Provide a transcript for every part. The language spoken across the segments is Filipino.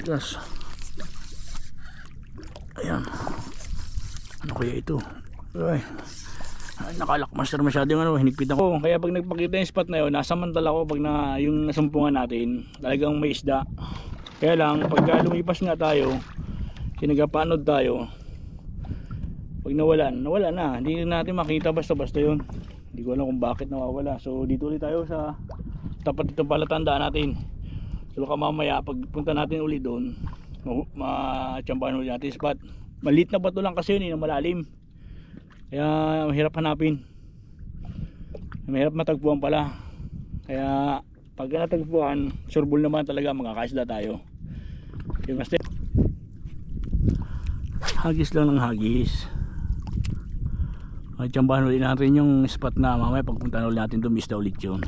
Gas. Ayan. Ano kaya ito? Ay, nakalakmaster masyadong ano, hinigpit ako. Kaya pag nagpakita yung spot na yun, nasamantala ko pag yung nasumpungan natin, talagang may isda. Kaya lang, pag lumipas nga tayo, sinagapanod tayo, pag nawala na. Hindi natin makita basta-basta yun. Hindi ko alam kung bakit nawawala. So dito ulit tayo sa tapat dito pala tandaan natin. So baka mamaya pagpunta natin ulit doon, ma-tsambahan ulit natin spot. Maliit na bato lang kasi yun, na malalim. Kaya mahirap hanapin, mahirap matagpuan pala. Kaya pag natagpuan, surbol naman talaga, makakaisda tayo. Okay, master, hagis lang ng hagis. Tsambahan ulit natin yung spot na mamaya pagpunta ulit natin doon, isda ulit yun.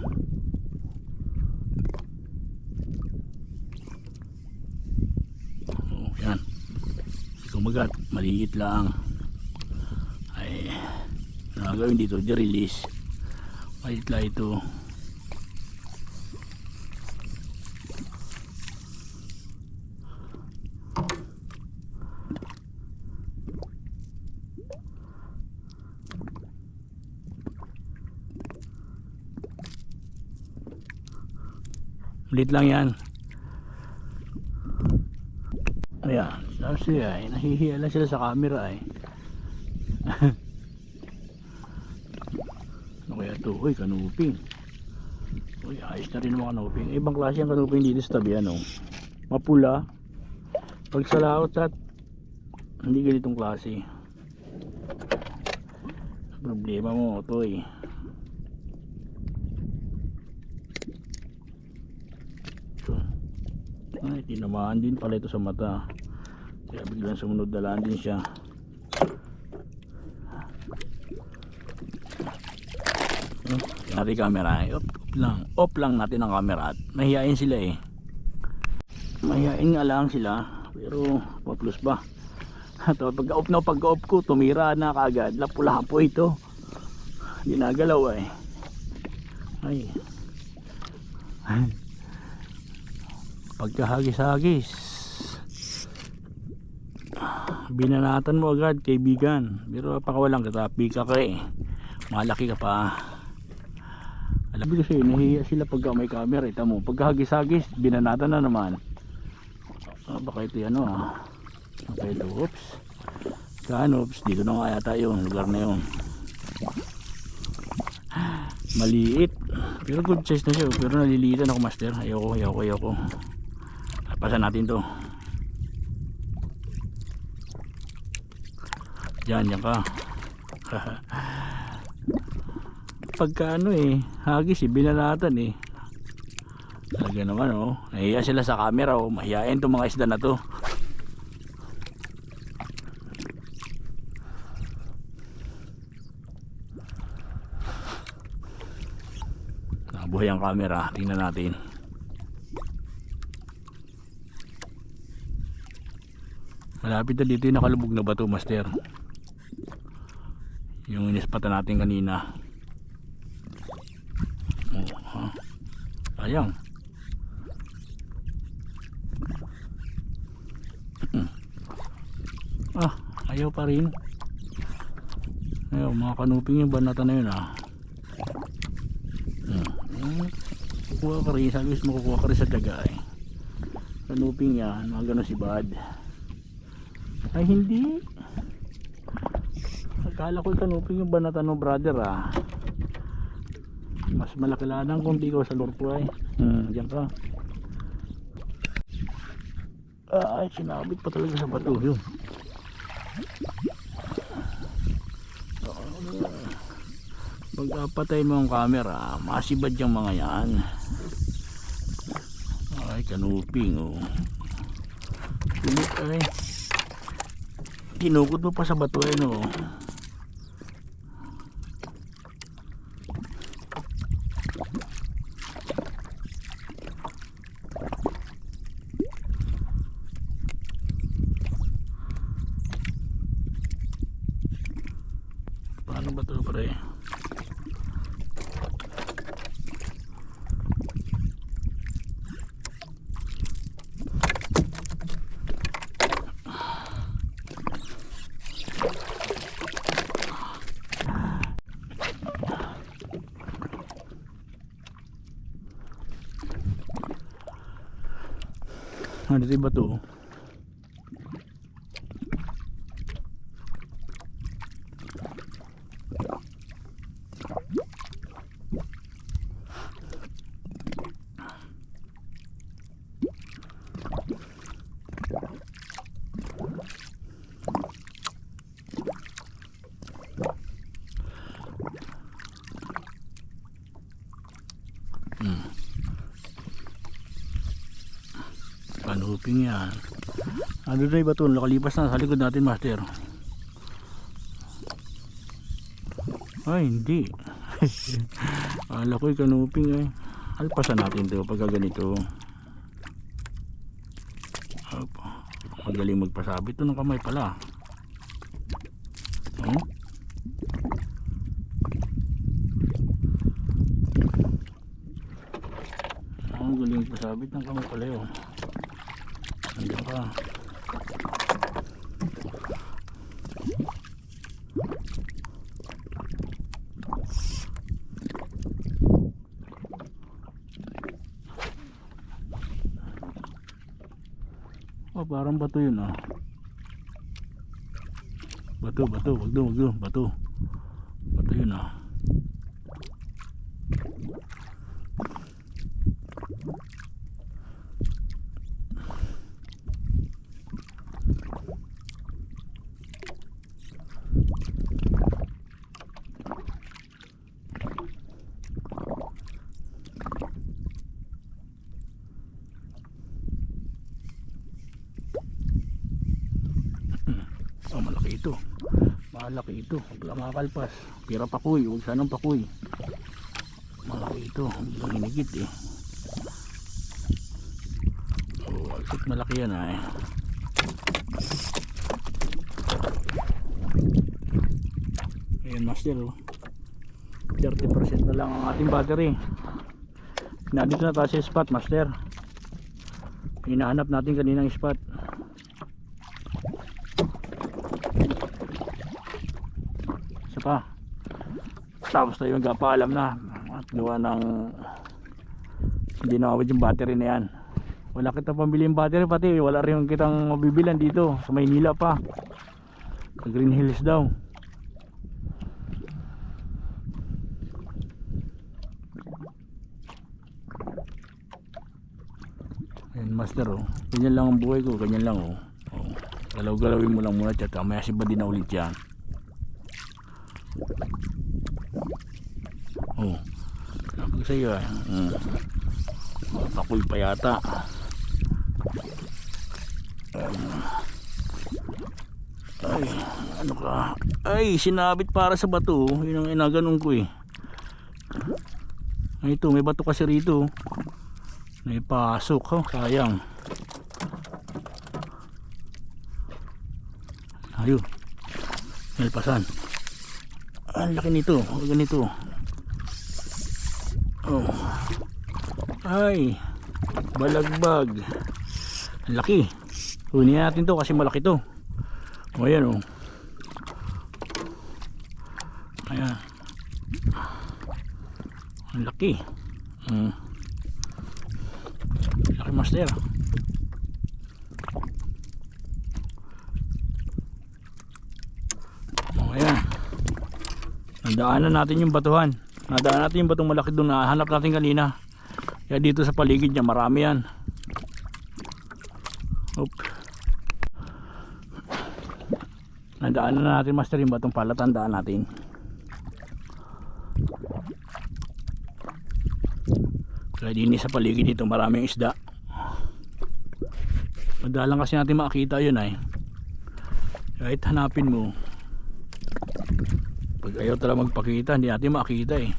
Oh, yan, kumagat, maliit lang. Ay, gagawin dito, di-release. Maliit lang ito. Maliit lang yan. Ayan, tapos siya, nahihiya lang sila sa camera eh. Ano kaya ito? Uy, kanuping. Uy, ayos na rin mga kanuping. Ibang klase ang kanuping dito sa tabi, ano, mapula. Pag sa laot at hindi ganitong klase. Problema mo ito eh. Ay, tinamaan din pala ito sa mata. Kaya biglang sumunod na lang din siya. Natin camera, off lang natin ang camera. At mahihain sila eh. Mahihain nga lang sila, pero pa-plus ba? Ito, pag-off ko, tumira na kagad. Lapu-lapo ito. Ginagalaw eh. Ay. Pagkahagis-hagis, binanatan mo agad, kaibigan. Pero pakawalan kita, pika ka eh. Malaki ka pa. Alam mo kasi, nahihiya sila pagka may camera. Ito mo, pagkahagis-hagis, binanatan na naman. Baka ito yan okay, oops. Oops, dito na nga yata yung lugar na yun. Maliit, pero good size na siya. Pero nalilitan ako, master. Ayoko. Pasan natin to. Yan ka. Pagka ano eh, hagis eh, binalatan eh. Talaga naman nahiya sila sa camera mahiyain itong mga isda na to. Nabuhay ang camera, tingnan natin. Malapit na dito yung nakalubog na bato, master. Yung inispatan natin kanina. Sayang. Ayaw pa rin. Ayaw, mga kanuping yung banata na yun kukuha ka rin, sabi mo kukuha ka rin sa daga eh. Kanuping yan, mga ganun si Bad. Ay hindi, akala ko kanuping yung banata no brother mas malaki lang kung di ko sa lurpo ay diyan ka. Ay, sinabit pa talaga sa bato yun. Pagkapatay mo ang camera, masibad yung mga yan. Ay, kanuping Kulit ay tinukod mo pa sa bato paano ba ito pre? Ano dito ba to? Panuping yan. Ano na iba to? Nakalipas na sa likod natin, master. Ay, hindi. Akala ko'y kanuping eh. Alpasan natin to pagka ganito. Magaling magpasabit to ng kamay pala. Oh? Ang galing magpasabit ng kamay pala yun. Nandiyan ka. Oh, parang bato yun ah. Bato, wag doon, bato. Bato yun ah. Oh, malaki ito. Malaki ito. Wala makakalpas. Pira pakuy. Huwag sanang pakuy. Malaki ito. Hindi hinigit eh. Oh, alsit malaki yan ah eh. Ayan master oh. 30% na lang ang ating battery. Nandito na tayo sa spot master. Hinahanap natin kaninang spot. Isa pa. Tapos tayo magpapaalam na. At gawa ng hindi nawawid yung battery na yan. Wala kita pambili yung battery, pati wala rin kitang mabibilan dito sa Maynila pa. Sa Green Hills daw. Ayan master oh. Ganyan lang ang buhay ko. Ganyan lang oh. Oh. Galaw-galawin mo lang muna chat. Maya si Buddy na ulit yan. Oh. Sabi ko sa iyo pakuy pa yata. Ay, ano ka? Ay, sinabit para sa bato. Yun ang inaganon ko eh. Ay, ito, may bato kasi rito. May pasok, oh, sayang. Ayun. Nalpasan. Ang laki nito, ganito. Oh. Ay, balagbag. Ang laki. Kunin natin to kasi malaki to. O ayan oh. Ayan. Ang laki. Laki master. O ayan. Nadaanan natin yung batuhan. Nadaanan natin yung batong malaki doon na hanap natin kanina. Kaya dito sa paligid niya marami yan. Oop. Nadaanan na natin master yung batong pala. Tandaan natin. Kaya din sa paligid dito maraming isda. Madalang kasi natin makakita yun ay. Kahit hanapin mo. Pag ayaw talaga magpakita hindi natin makakita eh.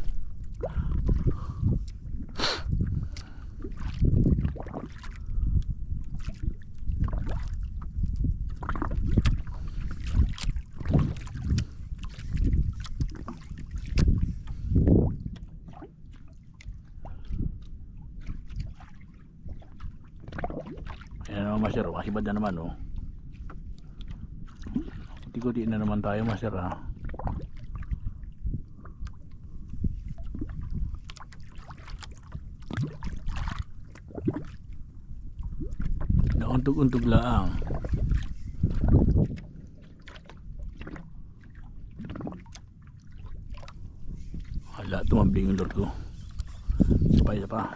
Ayan naman master, masibad na naman oh. Kuti-kuti na naman tayo master ha. Nauntog-untog lang. Hala, tumambling yung lure ko. Isa pa.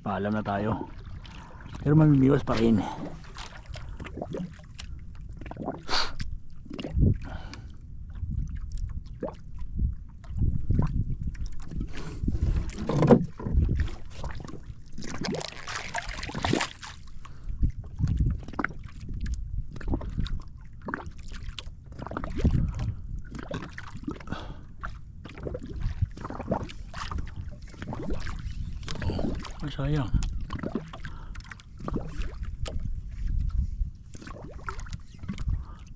Paalam na tayo. Pero mamimiwas pa rin. Sayang.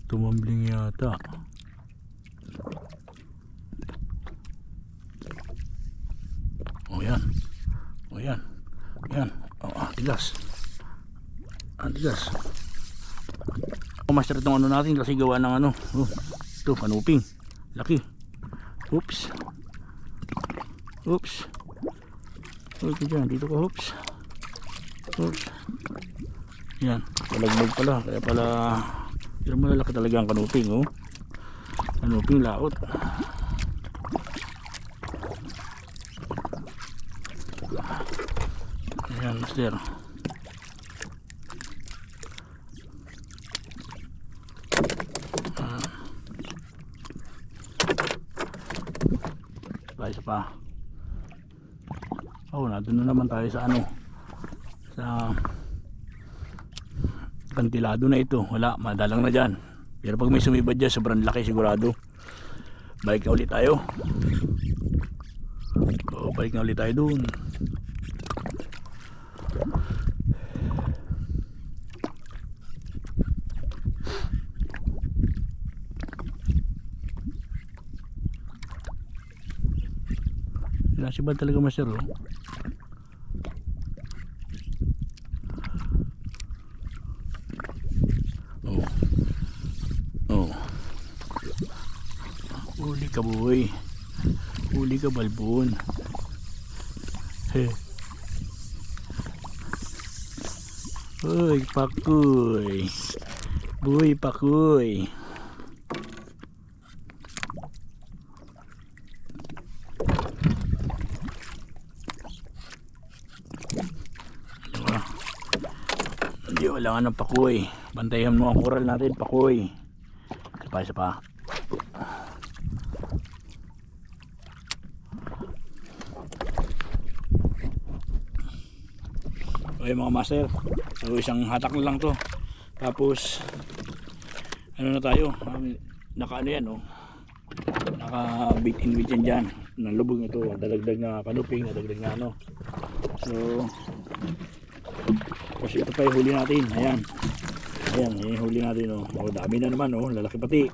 Tumambling yata. Oh yan. Oh yan. Yan. Oh, tigas. Tigas. Master itong ano natin kasi gawa ng ano. Oh, ito, kanuping. Laki. Oops. Oops. Okay dyan, dito ka, hoops. Oops. Yan, palagbog pala. Kaya pala, pero malalaki talaga ang kanuping, oh. Kanuping laot. Ayan, master. Isa pa. Oh, nandun na naman tayo sa ano, sa kantilado na ito. Wala, madalang na dyan. Pero pag may sumibad dyan, sobrang laki sigurado. Balik na ulit tayo. Balik na ulit tayo dun. Nasibad talaga, master, oh. Huli ka, boy. Huli ka, balbon. Uy, pakoy. Boy, pakoy. Hindi, wala nga ng pakoy. Bantayan mo ang coral natin, pakoy. Isa pa. Okay mga master, so isang hatak na lang to. Tapos ano na tayo, naka ano yan, oh, naka bait in bait yan dyan. Nalubog na to, dalagdag na kanuping, nadagdag na ano. So kasi ito pa yung huli natin. Ayan, ayan yung huli natin, oh. Oh, dami na naman, oh, lalaki pati.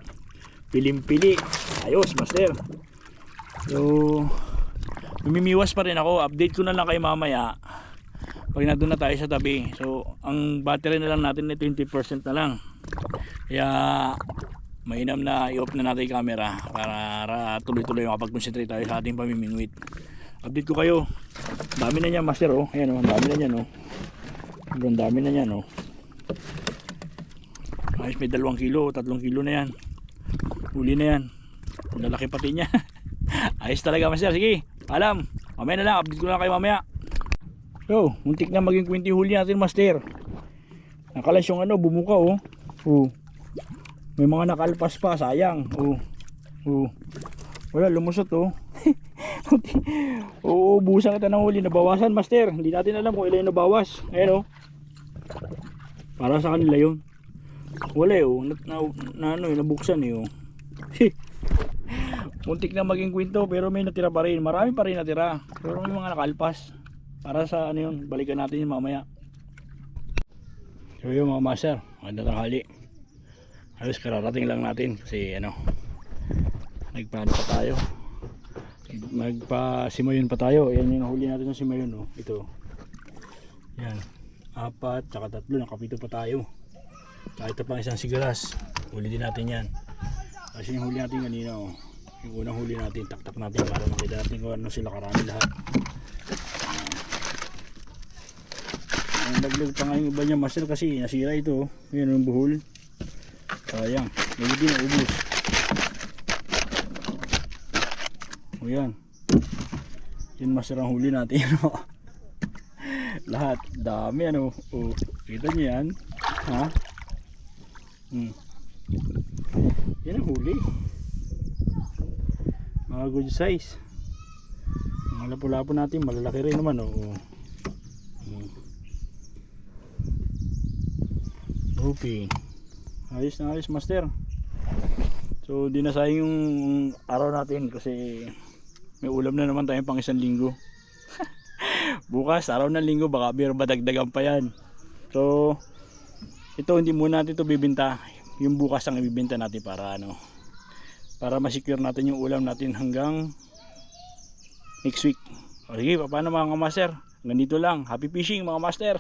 Pilim-pili, ayos master. So mimimiwas pa rin ako, update ko na lang kayo mamaya pag nandun na tayo sa tabi. So ang battery na lang natin ay 20% na lang, kaya mainam na i-off na natin yung camera para tuloy-tuloy makapag-concentrate tayo sa ating pamimingwit. Update ko kayo. Dami na niya, master, oh. Ayan, oh, dami na niyan, oh. Ang dami na niyan, oh. Ayos, may 2 kilo, 3 kilo na yan. Huli na yan. Lalaki pati niya. Ayos talaga, master. Sige, paalam. Mamaya na lang, update ko na kayo mamaya. So, muntik na maging 20 huli natin, master. Nakalas yung ano, bumuka, oh. Oh. May mga nakalpas pa, sayang. Oh. Oh. Wala, lumusot, oh. Oo, busan kita ng huli. Nabawasan, master. Hindi natin alam kung ilan yung nabawas. Ayan, oh. Para sa kanila yun. Wala, oh. Nabuksan, eh, oh. Muntik na maging kwento, pero may natira pa rin. Marami pa rin natira. Pero may mga nakalpas. Para sa ano yun, balikan natin yun mamaya. So yun mga master, magandang tanghali. Halos kararating lang natin kasi ano, nagpaano pa tayo, magpa-simayon pa tayo. Ayan yung nahuli natin ng simayon, oh. Ito, yan, 4 tsaka 3, nakapito pa tayo. Tsaka ito pang isang sigaras, huli din natin yan. Kasi yung huli natin kanina, oh, yung unang huli natin, taktak natin para makita natin kung ano sila karami lahat. Nahulog pa nga yung iba niya master kasi nasira ito. Yan yung buhol. Sayang. Hindi na ubos. O yan. Yan master ang huli natin. Lahat. Dami ano. O, kita niyo yan. Ha? Yan ang huli. Mga good size. Mga lapu-lapu natin malalaki rin naman. O. Okay. Ayos na ayos master. So di na sayang yung araw natin kasi may ulam na naman tayo pang isang linggo. Bukas araw ng linggo baka badagdagan pa yan. So ito hindi muna natin ito bibenta. Yung bukas ang ibibenta natin para ano, para ma-secure natin yung ulam natin hanggang next week. O sige, paano mga master? Ganito lang. Happy fishing mga master.